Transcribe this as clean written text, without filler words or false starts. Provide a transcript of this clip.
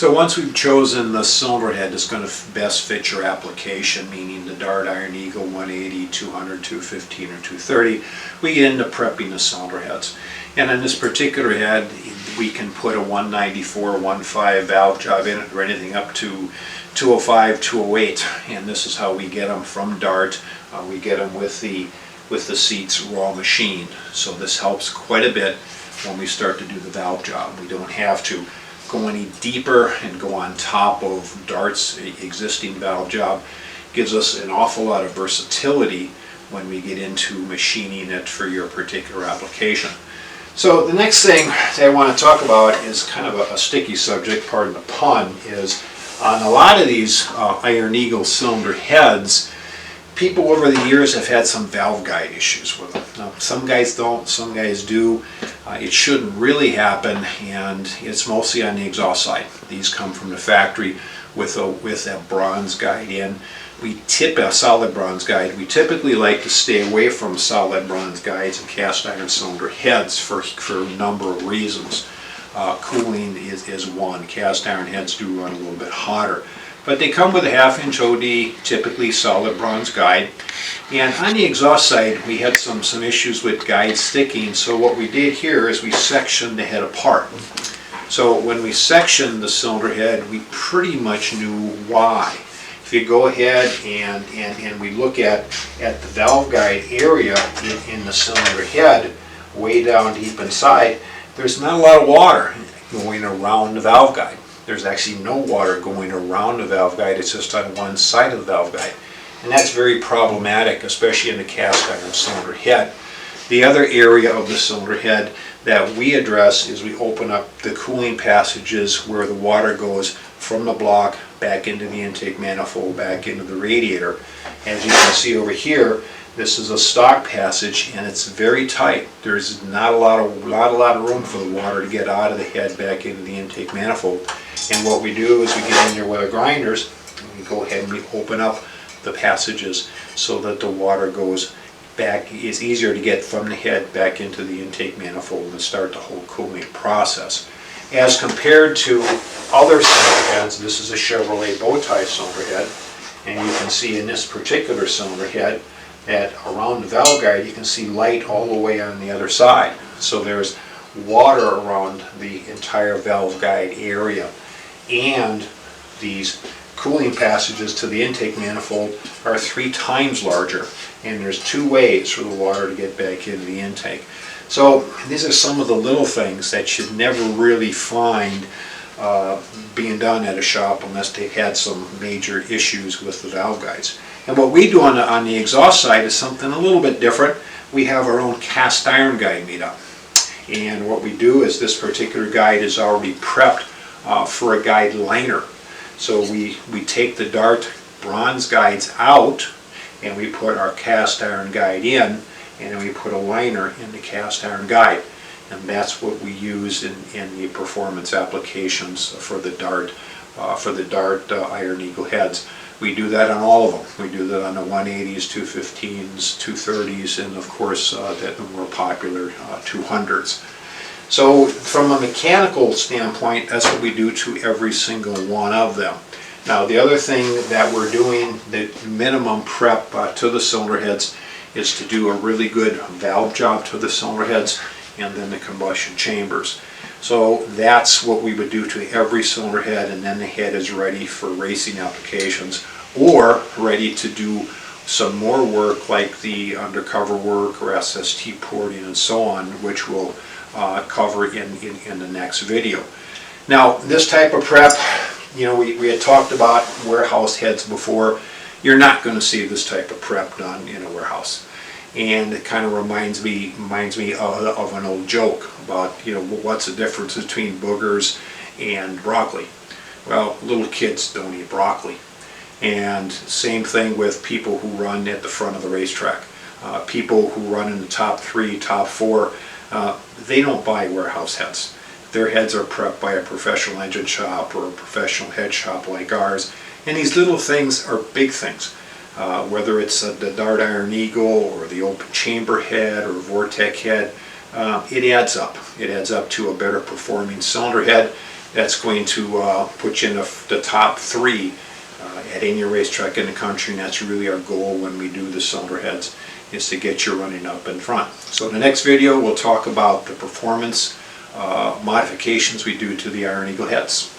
So once we've chosen the cylinder head that's going to best fit your application, meaning the Dart, Iron Eagle, 180, 200, 215, or 230, we get into prepping the cylinder heads. And on this particular head, we can put a 194, 1.5 valve job in it, or anything up to 205, 208. And this is how we get them from Dart. We get them with the seats raw machined. So this helps quite a bit when we start to do the valve job. We don't have to go any deeper and go on top of Dart's existing valve job. Gives us an awful lot of versatility when we get into machining it for your particular application. So the next thing that I want to talk about is kind of a sticky subject, pardon the pun, is on a lot of these Iron Eagle cylinder heads, people over the years have had some valve guide issues with them. Now, some guys don't, some guys do. It shouldn't really happen, and it's mostly on the exhaust side. These come from the factory with a bronze guide in. A solid bronze guide. We typically like to stay away from solid bronze guides and cast iron cylinder heads for a number of reasons. Cooling is one. Cast iron heads do run a little bit hotter. But they come with a 1/2-inch OD, typically solid bronze guide. And on the exhaust side, we had some issues with guide sticking, so what we did here is we sectioned the head apart. So when we sectioned the cylinder head, we pretty much knew why. If you go ahead and we look at the valve guide area in the cylinder head, way down deep inside, there's not a lot of water going around the valve guide. There's actually no water going around the valve guide, it's just on one side of the valve guide. And that's very problematic, especially in the cast iron cylinder head. The other area of the cylinder head that we address is we open up the cooling passages where the water goes from the block back into the intake manifold, back into the radiator. As you can see over here, this is a stock passage and it's very tight. There's not a lot of room for the water to get out of the head back into the intake manifold. And what we do is we get in there with our grinders and we go ahead and we open up the passages so that the water goes back. It's easier to get from the head back into the intake manifold and start the whole cooling process. As compared to other cylinder heads, this is a Chevrolet bow tie cylinder head, and you can see in this particular cylinder head that around the valve guide you can see light all the way on the other side. So there's water around the entire valve guide area, and these cooling passages to the intake manifold are 3 times larger, and there's 2 ways for the water to get back into the intake. So these are some of the little things that you'd never really find being done at a shop unless they've had some major issues with the valve guides. And what we do on the exhaust side is something a little bit different. We have our own cast iron guide made up. And what we do is this particular guide is already prepped for a guide liner. So we take the Dart bronze guides out and we put our cast iron guide in, and then we put a liner in the cast iron guide. And that's what we use in the performance applications for the Dart Iron Eagle heads. We do that on all of them. We do that on the 180s, 215s, 230s, and of course the more popular 200s. So from a mechanical standpoint, that's what we do to every single one of them. Now the other thing that we're doing, the minimum prep to the cylinder heads, is to do a really good valve job to the cylinder heads and then the combustion chambers. So that's what we would do to every cylinder head, and then the head is ready for racing applications or ready to do some more work like the undercover work or SST porting and so on, which we'll cover in the next video. Now this type of prep, you know, we had talked about warehouse heads before. You're not going to see this type of prep done in a warehouse. And it kind of reminds me of an old joke about, you know, what's the difference between boogers and broccoli? Well, little kids don't eat broccoli. And same thing with people who run at the front of the racetrack. People who run in the top 3, top 4, they don't buy warehouse heads. Their heads are prepped by a professional engine shop or a professional head shop like ours. And these little things are big things. Whether it's the Dart Iron Eagle or the open chamber head or Vortec head, it adds up. It adds up to a better performing cylinder head that's going to put you in the top 3 at any racetrack in the country, and that's really our goal when we do the cylinder heads, is to get you running up in front. So in the next video we'll talk about the performance modifications we do to the Iron Eagle heads.